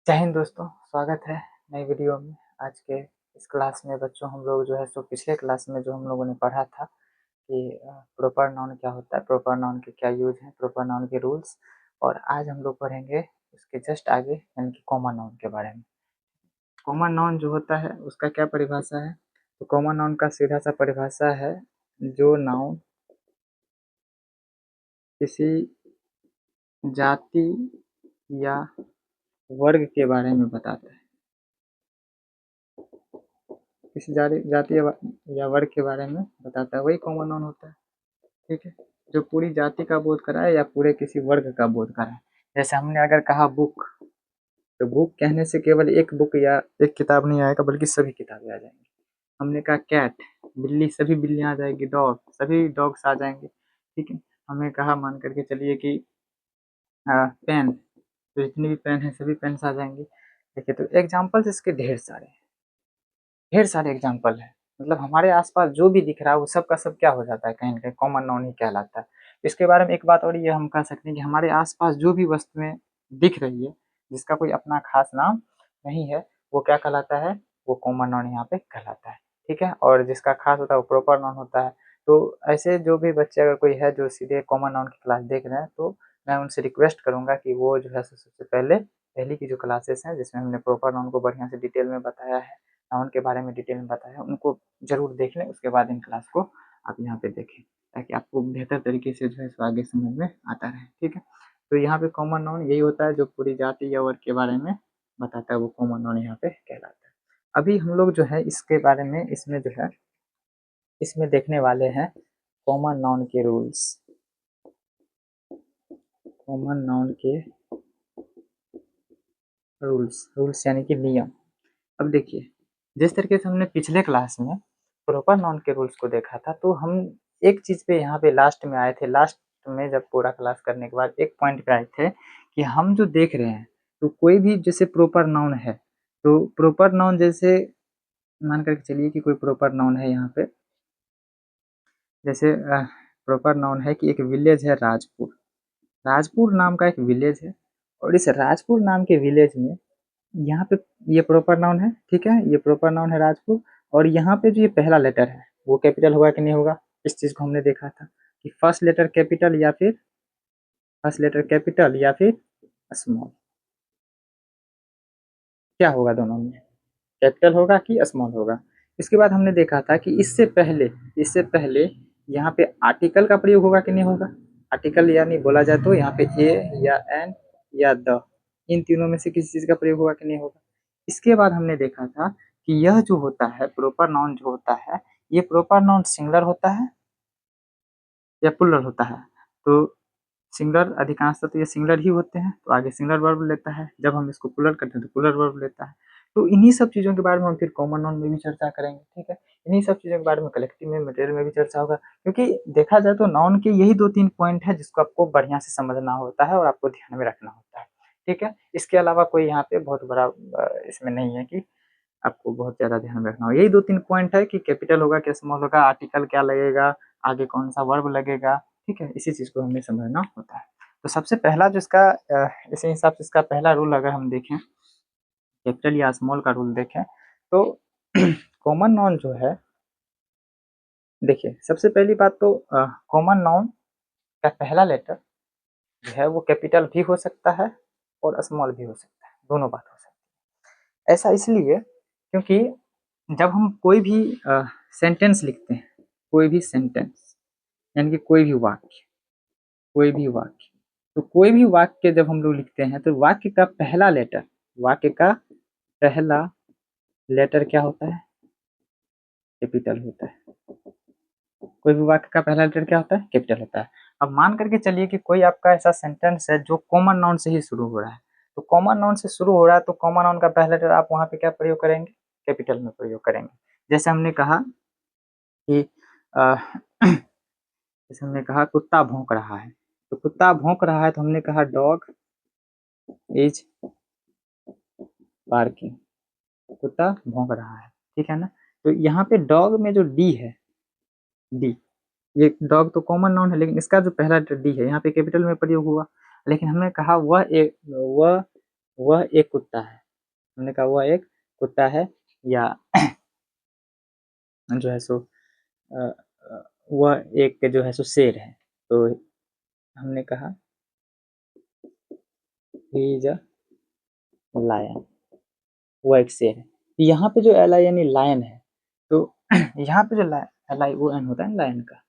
जय हिंद दोस्तों, स्वागत है नई वीडियो में। आज के इस क्लास में बच्चों हम लोग जो है सो पिछले क्लास में जो हम लोगों ने पढ़ा था कि प्रॉपर नाउन क्या होता है, प्रॉपर नाउन के क्या यूज हैं, प्रॉपर नाउन के रूल्स। और आज हम लोग पढ़ेंगे उसके जस्ट आगे यानी कि कॉमन नाउन के बारे में। कॉमन नाउन जो होता है उसका क्या परिभाषा है? तो कॉमन नाउन का सीधा सा परिभाषा है, जो नाउन किसी जाति या वर्ग के बारे में बताता है, किसी जाति या वर्ग के बारे में बताता है, वही कॉमन नाउन होता है। ठीक है, जो पूरी जाति का बोध कराए या पूरे किसी वर्ग का बोध कराए। जैसे हमने अगर कहा बुक, तो बुक कहने से केवल एक बुक या एक किताब नहीं आएगा, बल्कि सभी किताबें आ जाएंगी। हमने कहा कैट, बिल्ली, सभी बिल्लियां आ जाएंगी। डॉग, सभी डॉग्स आ जाएंगे। ठीक है, हमने कहा मान करके चलिए कि पेन, तो जितनी भी पेन है सभी पेन्स आ जाएंगे। देखिए, तो एग्जाम्पल्स इसके ढेर सारे हैं, ढेर सारे एग्जाम्पल है। मतलब हमारे आसपास जो भी दिख रहा है वो सब का सब क्या हो जाता है, कहीं ना कहीं कॉमन नाउन ही कहलाता है। इसके बारे में एक बात और ये हम कह सकते हैं कि हमारे आसपास जो भी वस्तुएं दिख रही है, जिसका कोई अपना खास नाम नहीं है, वो क्या कहलाता है? वो कॉमन नाउन यहाँ पे कहलाता है। ठीक है, और जिसका खास होता है वो प्रॉपर नाउन होता है। तो ऐसे जो भी बच्चे अगर कोई है जो सीधे कॉमन नाउन की क्लास देख रहे हैं, तो मैं उनसे रिक्वेस्ट करूंगा कि वो जो है सबसे पहले पहली की जो क्लासेस हैं जिसमें हमने प्रॉपर नाउन को बढ़िया से डिटेल में बताया है, नाउन के बारे में डिटेल में बताया है, उनको जरूर देख लें। उसके बाद इन क्लास को आप यहाँ पे देखें, ताकि आपको बेहतर तरीके से जो है सो आगे समझ में आता रहे। ठीक है, तो यहाँ पे कॉमन नाउन यही होता है जो पूरी जाति या वर्ग के बारे में बताता है, वो कॉमन नाउन यहाँ पे कहलाता है। अभी हम लोग जो है इसके बारे में इसमें जो है इसमें देखने वाले हैं कॉमन नाउन के रूल्स। कॉमन नाउन के रूल्स यानी कि नियम। अब देखिए, जिस तरीके से हमने पिछले क्लास में प्रॉपर नाउन के रूल्स को देखा था, तो हम एक चीज पे यहाँ पे लास्ट में आए थे। लास्ट में जब पूरा क्लास करने के बाद एक पॉइंट पे आए थे कि हम जो देख रहे हैं, तो कोई भी जैसे प्रॉपर नाउन है, तो प्रॉपर नाउन जैसे मान करके चलिए कि कोई प्रॉपर नाउन है यहाँ पे, जैसे प्रॉपर नाउन है कि एक विलेज है राजपुर। राजपुर नाम का एक विलेज है, और इस राजपुर नाम के विलेज में यहाँ पे ये प्रॉपर नाउन है। ठीक है, ये प्रॉपर नाउन है राजपुर, और यहाँ पे जो ये पहला लेटर है वो कैपिटल होगा कि नहीं होगा? इस चीज को हमने देखा था कि फर्स्ट लेटर कैपिटल या फिर स्मॉल, क्या होगा दोनों में? कैपिटल होगा कि स्मॉल होगा? इसके बाद हमने देखा था कि इससे पहले यहाँ पे आर्टिकल का प्रयोग होगा कि नहीं होगा? आर्टिकल यानी बोला जाए तो यहाँ पे ए या एन या द, इन तीनों में से किसी चीज का प्रयोग होगा कि नहीं होगा? इसके बाद हमने देखा था कि यह जो होता है प्रॉपर नाउन जो होता है, ये प्रॉपर नाउन सिंगुलर होता है या प्लुरल होता है? तो सिंगुलर, अधिकांशतः तो ये सिंगुलर ही होते हैं, तो आगे सिंगुलर वर्ब लेता है। जब हम इसको प्लुरल करते हैं तो प्लुरल वर्ब लेता है। तो इन्हीं सब चीज़ों के बारे में हम फिर कॉमन नाउन में भी चर्चा करेंगे। ठीक है, इन्हीं सब चीज़ों के बारे में कलेक्टिव में, मटेरियल में भी चर्चा होगा, क्योंकि देखा जाए तो नाउन के यही 2-3 पॉइंट है जिसको आपको बढ़िया से समझना होता है और आपको ध्यान में रखना होता है। ठीक है, इसके अलावा कोई यहाँ पे बहुत बड़ा इसमें नहीं है कि आपको बहुत ज़्यादा ध्यान में रखना हो। यही 2-3 पॉइंट है कि कैपिटल होगा कि स्मॉल होगा, आर्टिकल क्या लगेगा, आगे कौन सा वर्ब लगेगा। ठीक है, इसी चीज़ को हमें समझना होता है। तो सबसे पहला जो इसका इसी हिसाब से इसका पहला रूल अगर हम देखें, कैपिटल या स्मॉल का रूल देखें, तो कॉमन नाउन जो है, देखिए सबसे पहली बात तो कॉमन नाउन का पहला लेटर जो है वो कैपिटल भी हो सकता है और स्मॉल भी हो सकता है, दोनों बात हो सकती है। ऐसा इसलिए क्योंकि जब हम कोई भी सेंटेंस लिखते हैं, कोई भी सेंटेंस यानी कि कोई भी वाक्य, तो कोई भी वाक्य जब हम लोग लिखते हैं, तो वाक्य का पहला लेटर क्या होता है? कैपिटल होता है। कोई भी वाक्य का पहला लेटर क्या होता है? कैपिटल होता है। अब मान करके चलिए कि कोई आपका ऐसा सेंटेंस है जो कॉमन नाउन से ही शुरू हो रहा है, तो कॉमन नाउन से शुरू हो रहा है तो कॉमन नाउन का पहला लेटर आप वहाँ पे क्या प्रयोग करेंगे? कैपिटल में प्रयोग करेंगे। जैसे हमने कहा कि अ, जैसे हमने कहा कुत्ता भौंक रहा है, तो कुत्ता भौंक रहा है तो हमने कहा डॉग इज बार्किंग, कुत्ता भौंक रहा है। ठीक है ना? तो यहाँ पे डॉग में जो डी है, डी, ये डॉग तो कॉमन नाउन है, लेकिन इसका जो पहला लेटर डी है यहाँ पे कैपिटल में प्रयोग हुआ। लेकिन हमने कहा वह एक कुत्ता है। हमने कहा वह एक कुत्ता है, या जो है सो वह एक जो है सो शेर है। तो हमने कहा ही इज अ लायन, वह एक शेर है। यहाँ पे जो एल आई यानी लायन है, तो यहाँ पे जो एल आई ओ एन होता है ना लायन का,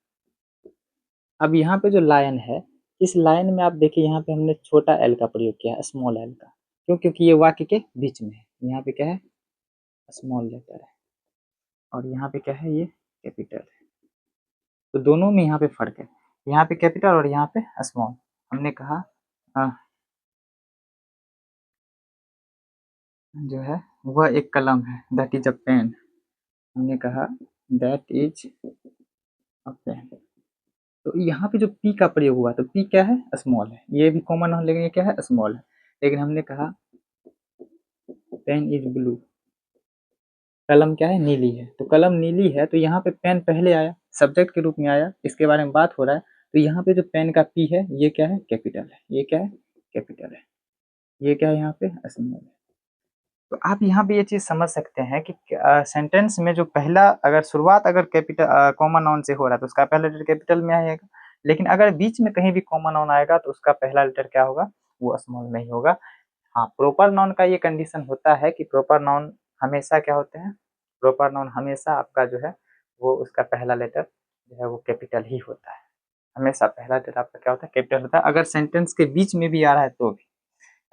अब यहाँ पे जो लायन है, इस लायन में आप देखिए यहाँ पे हमने छोटा एल का प्रयोग किया है, स्मॉल एल का। क्यों? क्योंकि ये वाक्य के बीच में है। यहाँ पे क्या है? स्मॉल लेटर है, और यहाँ पे क्या है? ये कैपिटल है। तो दोनों में यहाँ पे फर्क है, यहाँ पे कैपिटल और यहाँ पे स्मॉल। हमने कहा जो है वह एक कलम है, दैट इज अ पेन। हमने कहा दैट इज अ पेन। तो यहाँ पे जो पी का प्रयोग हुआ, तो पी क्या है? स्मॉल है। ये भी कॉमन है, लेकिन ये क्या है? स्मॉल है। लेकिन हमने कहा पेन इज ब्लू, कलम क्या है? नीली है। तो कलम नीली है, तो यहाँ पे पेन पहले आया, सब्जेक्ट के रूप में आया, इसके बारे में बात हो रहा है। तो यहाँ पे जो पेन का पी है, ये क्या है? कैपिटल है। ये क्या है? कैपिटल है। ये क्या है? यहाँ पे स्मॉल है। तो आप यहाँ पे ये चीज़ समझ सकते हैं कि सेंटेंस में जो पहला अगर शुरुआत अगर कैपिटल कॉमन नाउन से हो रहा है, तो उसका पहला लेटर कैपिटल में आएगा। लेकिन अगर बीच में कहीं भी कॉमन नाउन आएगा, तो उसका पहला लेटर क्या होगा? वो स्मॉल में ही होगा। हाँ, प्रॉपर नाउन का ये कंडीशन होता है कि प्रॉपर नाउन हमेशा क्या होते हैं? प्रॉपर नाउन हमेशा आपका जो है वो उसका पहला लेटर जो है वो कैपिटल ही होता है। हमेशा पहला लेटर आपका क्या होता है? कैपिटल होता है। अगर सेंटेंस के बीच में भी आ रहा है तो भी,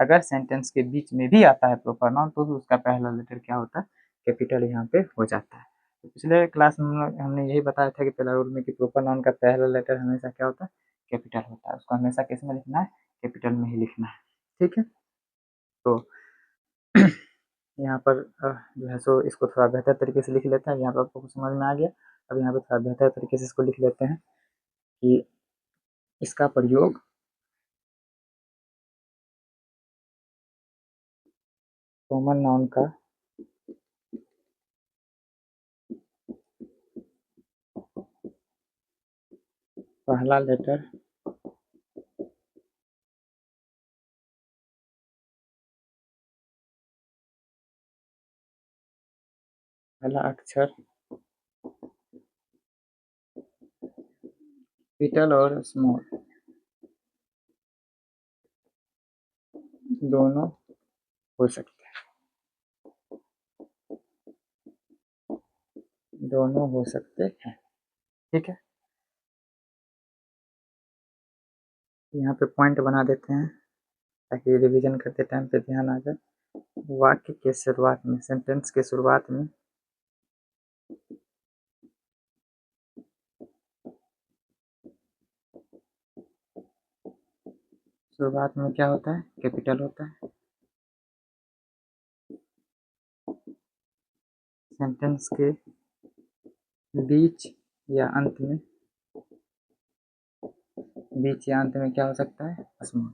अगर सेंटेंस के बीच में भी आता है प्रॉपर नाउन, तो भी उसका पहला लेटर क्या होता है? कैपिटल यहाँ पे हो जाता है। तो पिछले क्लास में हमने यही बताया था कि पहला रूल में कि प्रॉपर नाउन का पहला लेटर हमेशा क्या होता है? कैपिटल होता है। उसको हमेशा किस में लिखना है? कैपिटल में ही लिखना है। ठीक है, तो यहाँ पर जो है सो इसको थोड़ा बेहतर तरीके से लिख लेते हैं। यहाँ पर आपको समझ में आ गया। अब यहाँ पे थोड़ा बेहतर तरीके से इसको लिख लेते हैं कि इसका प्रयोग कॉमन नाउन का पहला लेटर पहला अक्षर कैपिटल और स्मॉल दोनों हो सकते हैं, दोनों हो सकते हैं। ठीक है, यहाँ पे पॉइंट बना देते हैं ताकि रिवीजन करते टाइम पे ध्यान आ जाए। वाक्य के शुरुआत में, सेंटेंस के शुरुआत में क्या होता है? कैपिटल होता है। सेंटेंस के बीच या अंत में, बीच या अंत में क्या हो सकता है? स्मॉल।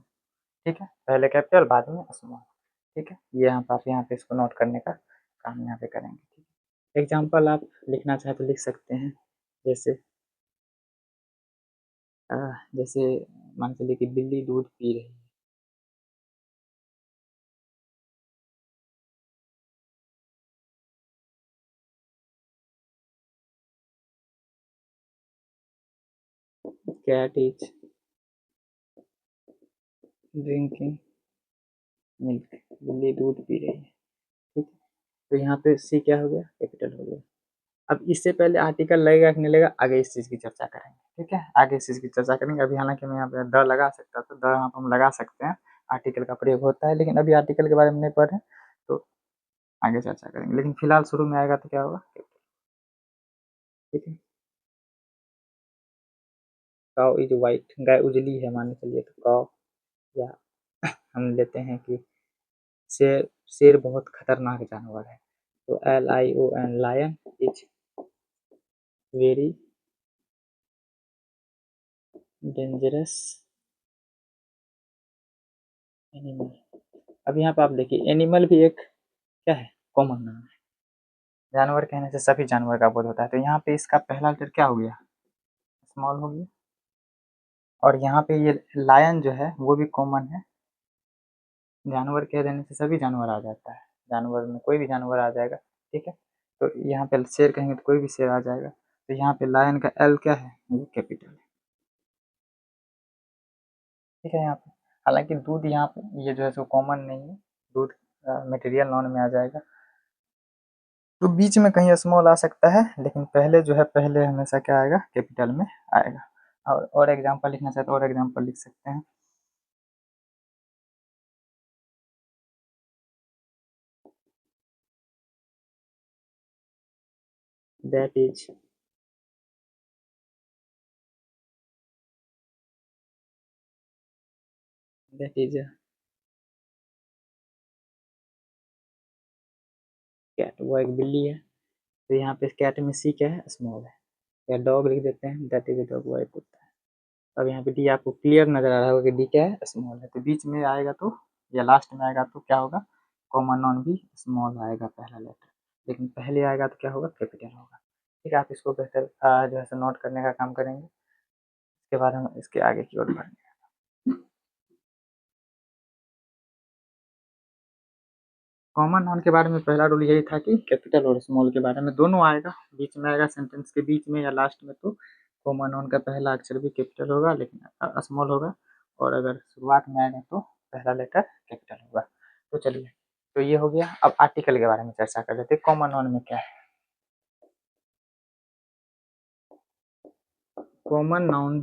ठीक है, पहले कैपिटल बाद में स्मॉल। ठीक है, ये आप यहाँ पे इसको नोट करने का काम यहाँ पे करेंगे। ठीक है, एग्जाम्पल आप लिखना चाहे तो लिख सकते हैं। जैसे जैसे मान के चलिए कि बिल्ली दूध पी रही है। कैट इज ड्रिंकिंग मिल्क, बिल्ली दूध पी रही है। ठीक है, तो यहाँ पे सी क्या हो गया? कैपिटल हो गया। अब इससे पहले आर्टिकल लगेगा कि नहीं लगेगा, आगे इस चीज़ की चर्चा करेंगे। ठीक है, आगे इस चीज़ की चर्चा करेंगे। अभी हालांकि मैं यहाँ पे द लगा सकता, तो द यहाँ पर हम लगा सकते हैं, आर्टिकल का प्रयोग होता है, लेकिन अभी आर्टिकल के बारे में नहीं पढ़ रहे, तो आगे चर्चा करेंगे। लेकिन फिलहाल शुरू में आएगा तो क्या होगा? ठीक है, काउ इज वाइट, गाय उजली है मान चलिए, तो काउ, या हम लेते हैं कि शेर, शेर बहुत खतरनाक जानवर है, तो LION, lion is very dangerous animal. अब यहाँ पे आप देखिए, एनिमल भी एक क्या है? कॉमन नाम है। जानवर कहने से सभी जानवर का बोध होता है, तो यहाँ पे इसका पहला लेटर क्या हो गया? स्मॉल हो गया। और यहाँ पे ये लायन जो है वो भी कॉमन है, जानवर कह देने से सभी जानवर आ जाता है, जानवर में कोई भी जानवर आ जाएगा, ठीक है। तो यहाँ पे शेर कहेंगे तो कोई भी शेर आ जाएगा। तो यहाँ पे लायन का एल क्या है, ये कैपिटल है, ठीक है। यहाँ पे हालांकि दूध यहाँ पे ये जो है सो कॉमन नहीं है, दूध मटेरियल नॉन में आ जाएगा। तो बीच में कहीं स्मॉल आ सकता है, लेकिन पहले जो है, पहले हमेशा क्या आएगा, कैपिटल में आएगा। और एग्जांपल लिखना चाहते हैं, और एग्जांपल लिख सकते हैं। That is that is cat, वो एक बिल्ली है। तो यहाँ पे कैट में सी क्या है, स्मॉल है। या डॉग लिख देते हैं, दैट इज अ डॉग, वो एक कुत्ता है। अब यहाँ पे डी आपको क्लियर नजर आ रहा होगा कि डी क्या है, स्मॉल है। तो बीच में आएगा तो, या लास्ट में आएगा तो क्या होगा, कॉमन नाउन भी स्मॉल आएगा पहला लेटर, लेकिन पहले आएगा तो क्या होगा, कैपिटल होगा। ठीक है, आप इसको बेहतर जो है नोट करने का काम करेंगे। इसके बाद हम इसके आगे की ओर बढ़ेंगे। कॉमन नाउन के बारे में पहला रूल यही था कि कैपिटल और स्मॉल के बारे में दोनों आएगा, बीच में आएगा, सेंटेंस के बीच में या लास्ट में तो कॉमन नाउन का पहला अक्षर भी कैपिटल होगा, लेकिन स्मॉल होगा। और अगर शुरुआत में आएगा तो पहला लेटर कैपिटल होगा। तो चलिए, तो ये हो गया। अब आर्टिकल के बारे में चर्चा कर लेते हैं, कॉमन नाउन में क्या है। कॉमन नाउन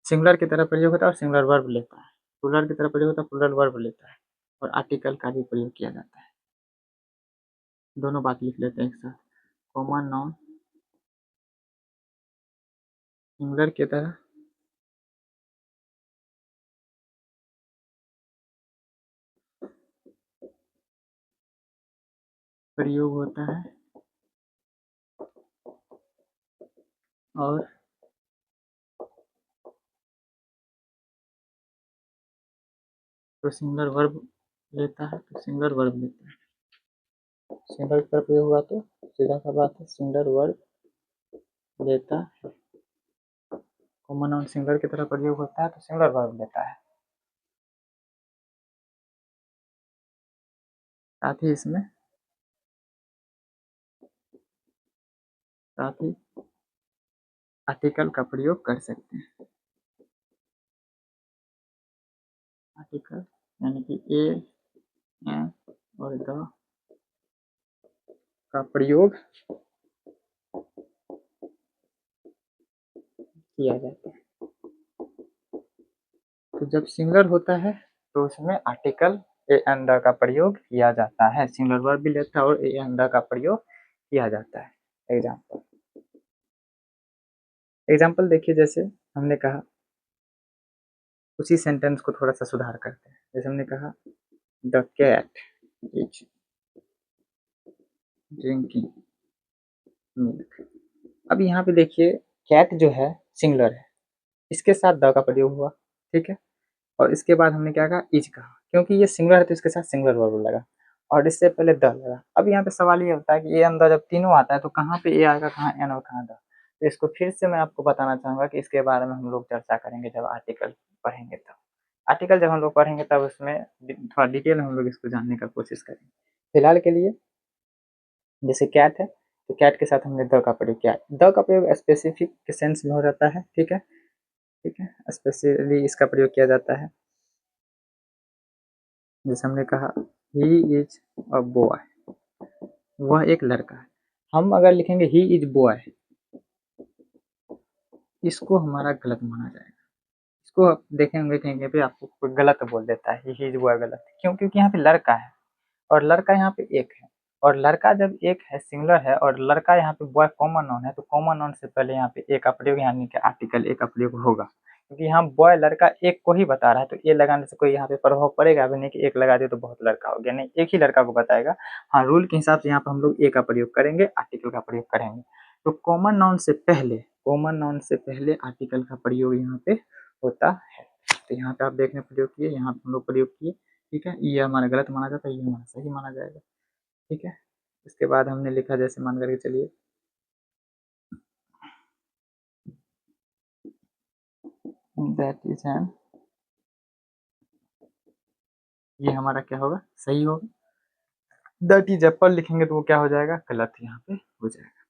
सिंगुलर की तरह प्रयोग होता है और सिंगुलर वर्ब लेता है, प्लूरल की तरह प्रयोग होता है, प्लूरल वर्ब लेता है, और आर्टिकल का भी प्रयोग किया जाता है। दोनों बात लिख लेते हैं एक साथ। कॉमन नाउन सिंगुलर की तरह प्रयोग होता है और तो सिंगुलर वर्ब लेता है, तो सिंगुलर वर्ब लेता है। सिंगुलर की तरह प्रयोग हुआ तो सीधा सा बात है, सिंगुलर वर्ब लेता है। कॉमन नाउन सिंगुलर की तरह प्रयोग होता है तो सिंगुलर वर्ब लेता है। साथ ही इसमें साथ ही आर्टिकल का प्रयोग कर सकते हैं। आर्टिकल यानी कि ए, एन और द का प्रयोग किया जाता है। तो जब सिंगुलर होता है तो उसमें आर्टिकल ए एन द का प्रयोग किया जाता है, सिंगुलर वर्ब भी लेता है और ए एन द का प्रयोग किया जाता है। एग्जाम्पल एग्जाम्पल देखिए, जैसे हमने कहा, उसी सेंटेंस को थोड़ा सा सुधार करते हैं। जैसे हमने कहा the cat is drinking milk. अब यहाँ पे देखिए, कैट जो है सिंगुलर है, इसके साथ द का प्रयोग हुआ, ठीक है। और इसके बाद हमने क्या कहा, इज कहा, क्योंकि ये सिंगुलर है तो इसके साथ सिंगुलर वर्ब लगा, और इससे पहले द लगा। अब यहाँ पे सवाल ये होता है कि ए एन द जब तीनों आता है तो कहाँ पे ए आएगा, कहाँ एन और कहाँ द। तो इसको फिर से मैं आपको बताना चाहूंगा कि इसके बारे में हम लोग चर्चा करेंगे जब आर्टिकल पढ़ेंगे तब। आर्टिकल जब हम लोग पढ़ेंगे तब उसमें थोड़ा डिटेल में हम लोग इसको जानने का कोशिश करेंगे। फिलहाल के लिए जैसे कैट है, तो कैट के साथ हमने द का प्रयोग किया। द का प्रयोग स्पेसिफिक सेंस में हो जाता है, ठीक है, ठीक है, स्पेशली इसका प्रयोग किया जाता है। जैसे हमने कहा ही इज अ बॉय, वह एक लड़का है। हम अगर लिखेंगे ही इज बॉय, इसको हमारा गलत माना जाएगा। इसको आप देखेंगे कहीं पे आपको कोई गलत बोल देता है, ही इज बॉय गलत, क्यों, क्योंकि यहाँ पे लड़का है और लड़का यहाँ पे एक है, और लड़का जब एक है, सिंगुलर है, और लड़का यहाँ पे बॉय कॉमन नाउन है, तो कॉमन नाउन से पहले यहाँ पे ए का प्रयोग, यानी कि आर्टिकल ए का प्रयोग होगा, क्योंकि यहाँ बॉय लड़का एक को ही बता रहा है। तो ए लगाने से कोई यहाँ पे प्रभाव पड़ेगा भी नहीं कि एक लगा दिया तो बहुत लड़का हो गया, नहीं, एक ही लड़का को बताएगा। हाँ, रूल के हिसाब से यहाँ पे हम लोग ए का प्रयोग करेंगे, आर्टिकल का प्रयोग करेंगे। तो कॉमन नाउन से पहले आर्टिकल का प्रयोग यहाँ पे होता है। तो यहाँ पे आप देखने प्रयोग किए, यहाँ पे हम लोग प्रयोग किए, ठीक है। ये हमारा गलत माना जाता है, ये हमारा सही माना जाएगा, ठीक है। इसके बाद हमने लिखा, जैसे मान करके चलिए दैट इज एन ये हमारा क्या होगा, सही होगा। द टीज एप्पल लिखेंगे तो वो क्या हो जाएगा, गलत यहाँ पे हो जाएगा।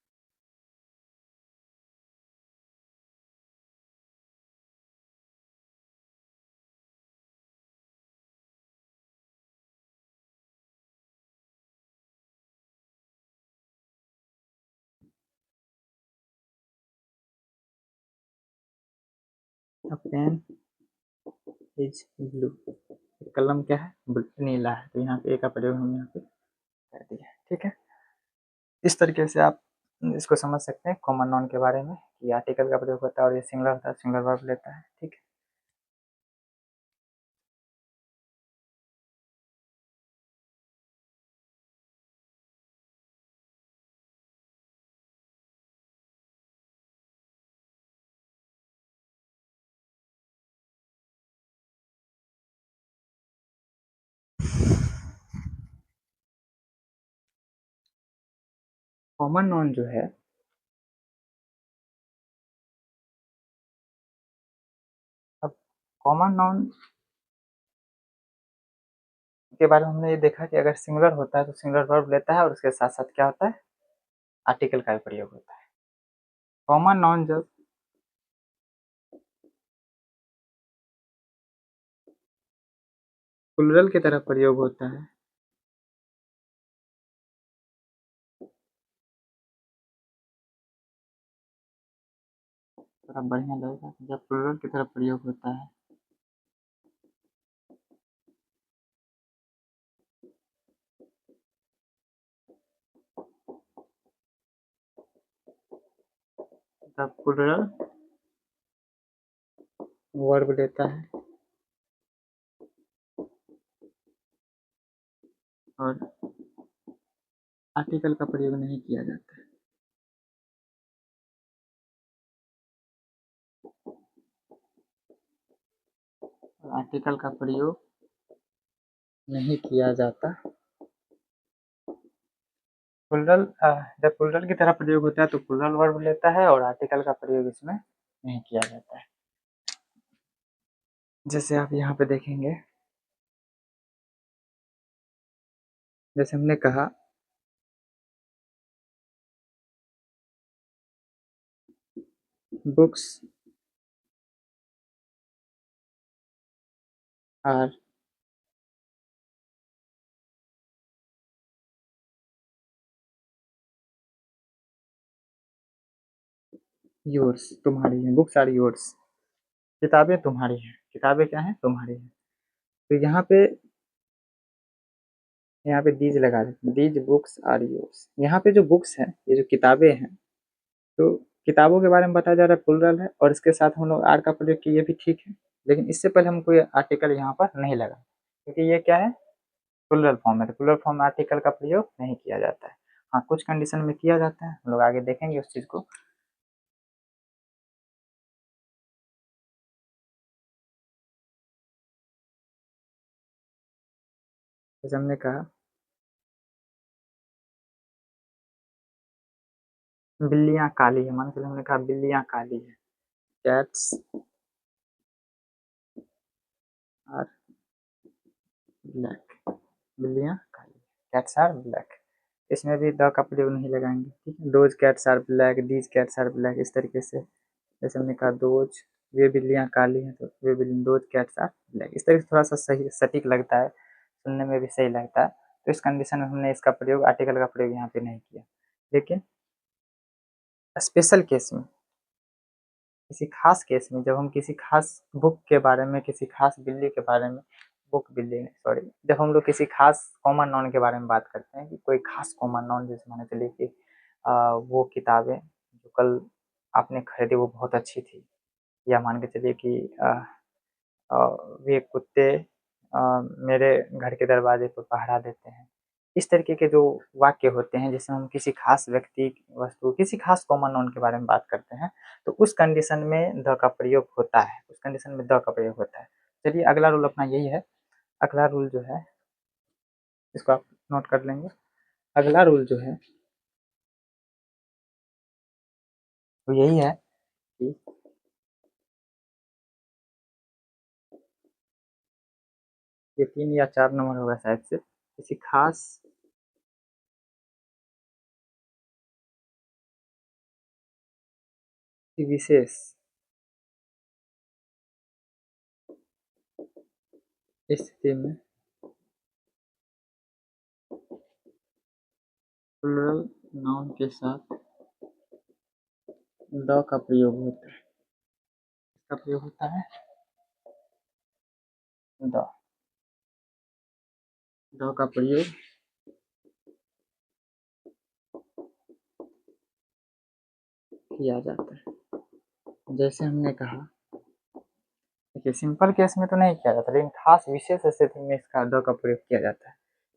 अब पेन इज ब्लू, कलम क्या है, नीला है, तो यहाँ पे ए का प्रयोग हम यहाँ पे कर दिया। ठीक है, इस तरीके से आप इसको समझ सकते हैं कॉमन नाउन के बारे में, कि आर्टिकल का प्रयोग होता है और ये सिंगुलर होता है, सिंगुलर वर्ब लेता है। ठीक है, कॉमन नाउन जो है, अब कॉमन नाउन के बारे में हमने ये देखा कि अगर सिंगुलर होता है तो सिंगुलर वर्ब लेता है और उसके साथ साथ क्या होता है, आर्टिकल का प्रयोग होता है। कॉमन नाउन जब प्लुरल की तरह प्रयोग होता है, थोड़ा बढ़िया लगेगा, जब प्लुरल की तरह प्रयोग होता है तब प्लुरल वर्ब लेता है और आर्टिकल का प्रयोग नहीं किया जाता है। और आर्टिकल का प्रयोग नहीं किया जाता, प्लुरल जब प्लुरल की तरह प्रयोग होता है तो प्लुरल वर्ब लेता है और आर्टिकल का प्रयोग इसमें नहीं किया जाता है। जैसे आप यहाँ पे देखेंगे, जैसे हमने कहा बुक्स आर योर्स, तुम्हारी हैं, बुक्स आर योर्स, किताबें तुम्हारी हैं, किताबें क्या हैं, तुम्हारी हैं। तो यहाँ पे दीज लगा देते हैं, दीज बुक्स आर योर्स। यहाँ पे जो बुक्स हैं, ये जो किताबें हैं, तो किताबों के बारे में बताया जा रहा है, प्लुरल है और इसके साथ हम लोग आर का प्रयोग किए, ये भी ठीक है, लेकिन इससे पहले हमको ये आर्टिकल यहाँ पर नहीं लगा, क्योंकि ये क्या है, प्लुरल फॉर्म है, तो प्लुरल फॉर्म में आर्टिकल का प्रयोग नहीं किया जाता है। हाँ, कुछ कंडीशन में किया जाता है, हम लोग आगे देखेंगे उस चीज़ को। जैसे हमने कहा बिल्लियाँ काली है, मान के चलिए हमने कहा बिल्लियाँ काली है, कैट्स आर ब्लैक, बिल्लियाँ काली, कैट्स आर ब्लैक, इसमें भी द का प्रयोग नहीं लगाएंगे। ठीक है, those cats are black, these cats are black, इस तरीके से। जैसे हमने कहा दोज, वे बिल्लियाँ काली हैं, तो वे बिल्ली, दोज कैट्स आर ब्लैक, इस तरीके से थोड़ा सा सही सटीक लगता है, सुनने में भी सही लगता है। तो इस कंडीशन में हमने इसका प्रयोग, आर्टिकल का प्रयोग यहाँ पे नहीं किया। लेकिन स्पेशल केस में, किसी खास केस में, जब हम किसी खास बुक के बारे में, किसी खास बिल्ली के बारे में, बुक बिल्ली सॉरी, जब हम लोग किसी खास कॉमन नाउन के बारे में बात करते हैं कि कोई खास कॉमन नाउन, जैसे मान चलिए कि वो किताबें जो कल आपने खरीदी वो बहुत अच्छी थी, या मान के चलिए कि अ, वे कुत्ते मेरे घर के दरवाजे पर पहरा देते हैं। इस तरीके के जो वाक्य होते हैं जिसमें हम किसी खास व्यक्ति, वस्तु, किसी खास कॉमन नाउन के बारे में बात करते हैं, तो उस कंडीशन में द का प्रयोग होता है, उस कंडीशन में द का प्रयोग होता है। चलिए अगला रूल अपना यही है, अगला रूल जो है इसको आप नोट कर लेंगे। अगला रूल जो है वो यही है कि ये 3 या 4 नंबर होगा शायद से। किसी खास विशेष स्थिति में प्लुरल नाउन के साथ द का प्रयोग होता है। इसका प्रयोग होता है द का प्रयोग किया जाता है। जैसे हमने कहा, देखिए सिंपल केस में तो नहीं किया जाता, लेकिन खास विशेष स्थिति में इसका द का प्रयोग किया जाता है।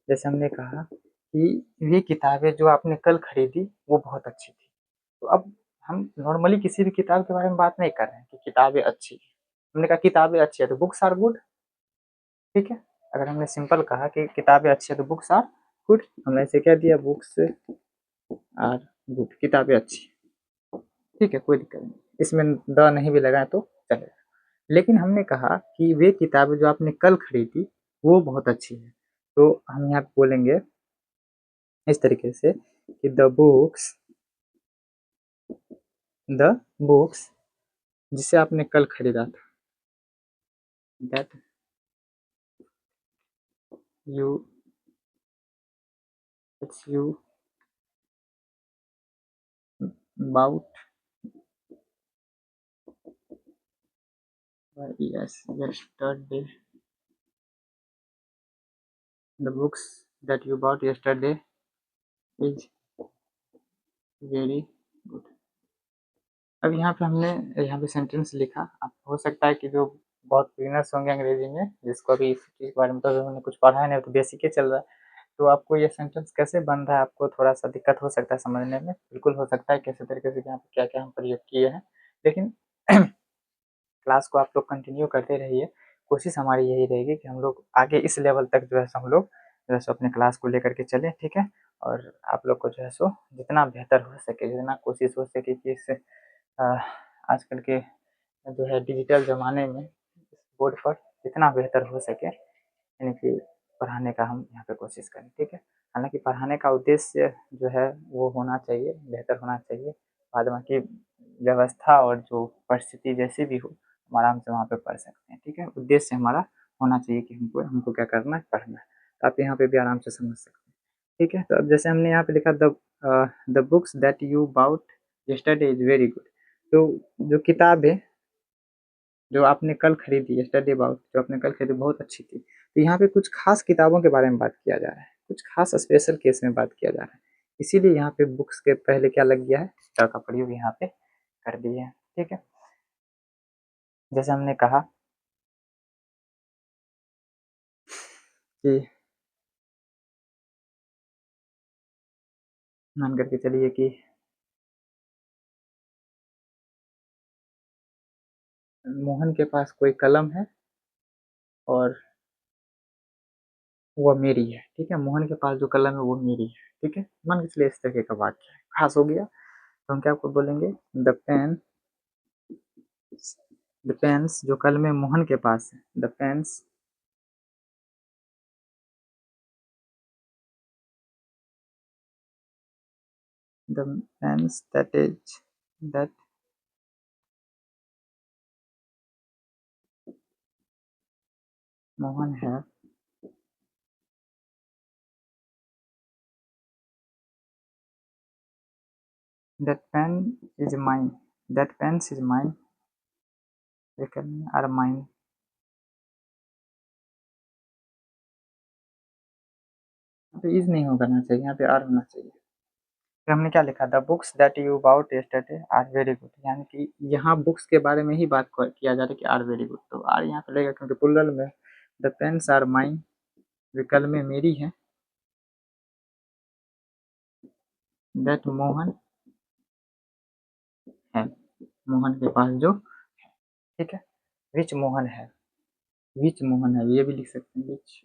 जैसे हमने कहा कि ये किताबें जो आपने कल खरीदी वो बहुत अच्छी थी। तो अब हम नॉर्मली किसी भी किताब के बारे में बात नहीं कर रहे हैं कि किताबें अच्छी हैं, हमने कहा किताबें अच्छी है तो बुक्स आर गुड, ठीक है। अगर हमने सिंपल कहा कि किताबें अच्छी है तो बुक्स आर गुड, हमने ऐसे क्या दिया, बुक्स आर गुड, किताबें अच्छी, ठीक है, कोई दिक्कत नहीं, इसमें द नहीं भी लगाए तो चलेगा। लेकिन हमने कहा कि वे किताबें जो आपने कल खरीदी वो बहुत अच्छी है, तो हम यहाँ पे बोलेंगे इस तरीके से कि द बुक्स जिसे आपने कल खरीदा था, that you it's you bought yesterday, the books that you bought yesterday is very good। अब यहाँ पे हमने यहाँ पे सेंटेंस लिखा। अब हो सकता है कि जो बहुत बिगिनर्स होंगे अंग्रेजी में, जिसको अभी इस चीज़ के बारे में तो उन्होंने कुछ पढ़ा नहीं, तो बेसिक ही चल रहा है, तो आपको ये सेंटेंस कैसे बन रहा है आपको थोड़ा सा दिक्कत हो सकता है समझने में, बिल्कुल हो सकता है, कैसे तरीके से यहाँ पे क्या क्या हम प्रयोग किए हैं। लेकिन क्लास को आप लोग कंटिन्यू करते रहिए, कोशिश हमारी यही रहेगी कि हम लोग आगे इस लेवल तक जो है सो हम लोग जो है सो अपने क्लास को लेकर के चलें, ठीक है। और आप लोग को जो है सो जितना बेहतर हो सके, जितना कोशिश हो सके कि इस आजकल के जो है डिजिटल ज़माने में बोर्ड पर जितना बेहतर हो सके, यानी कि पढ़ाने का हम यहाँ पे कोशिश करें, ठीक है। हालांकि पढ़ाने का उद्देश्य जो है वो होना चाहिए, बेहतर होना चाहिए, बाद बाकी व्यवस्था और जो परिस्थिति जैसी भी हो हम आराम से वहाँ पे पढ़ सकते हैं, ठीक है। उद्देश्य हमारा होना चाहिए कि हमको हमको क्या करना है, पढ़ना है, तो आप यहाँ पे भी आराम से समझ सकते हैं, ठीक है। तो अब जैसे हमने यहाँ पे लिखा the books that you bought yesterday is very good, तो जो किताब है जो आपने कल खरीदी, यस्टरडे अबाउट जो आपने कल खरीदी बहुत अच्छी थी, तो यहाँ पे कुछ खास किताबों के बारे में बात किया जा रहा है, कुछ खास स्पेशल केस में बात किया जा रहा है, इसीलिए यहाँ पे बुक्स के पहले क्या लग गया है, द का प्रयोग यहाँ पे कर दिए हैं, ठीक है। जैसे हमने कहा कि मान करके चलिए कि मोहन के पास कोई कलम है और वो मेरी है, ठीक है, मोहन के पास जो कलम है वो मेरी है, ठीक है, मान के चलिए इस तरह का वाक्य है, खास हो गया, तो हम क्या आपको बोलेंगे, द पेन्स जो कल में मोहन के पास है, the pens the pens that Mohan have that pen is mine, that pens is mine, are mine। यहाँ पे इज नहीं होना चाहिए, यहाँ पे आर होना चाहिए। फिर हमने क्या लिखा, the books that you bought yesterday are very good, यानी कि यहाँ बुक्स के बारे में ही बात किया जा रहा है कि आर वेरी गुड, तो आर यहाँ पे लगेगा क्योंकि प्लुरल में द पेन्स आर माइन, विकल्प में मेरी है, दैट मोहन है, मोहन के पास जो, ठीक है, विच मोहन है, विच मोहन है, ये भी लिख सकते हैं, विच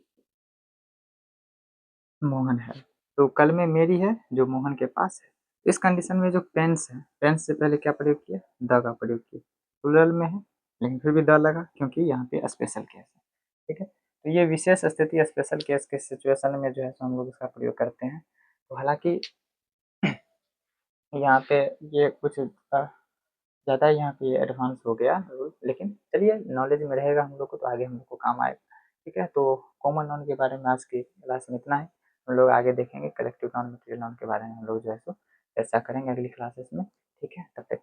मोहन है, तो कल में मेरी है जो मोहन के पास है। इस कंडीशन में जो पेन्स है, पेन्स से पहले क्या प्रयोग किया, द का प्रयोग किया, प्लुरल में है लेकिन फिर भी द लगा क्योंकि यहाँ पे स्पेशल केस है, ठीक है। तो ये विशेष स्थिति स्पेशल केस के सिचुएशन में जो है सो हम लोग इसका प्रयोग करते हैं। तो हालांकि यहाँ पे ये कुछ ज़्यादा यहाँ पे एडवांस हो गया रूल, लेकिन चलिए नॉलेज में रहेगा हम लोग को तो आगे हम लोग को काम आएगा। ठीक है, तो कॉमन नॉन के बारे में आज की क्लास में इतना है। हम लोग आगे देखेंगे कलेक्टिव नॉन, मटेरियल नॉन के बारे में हम लोग जो है सो चर्चा करेंगे अगली क्लासेस में। ठीक है, तब तक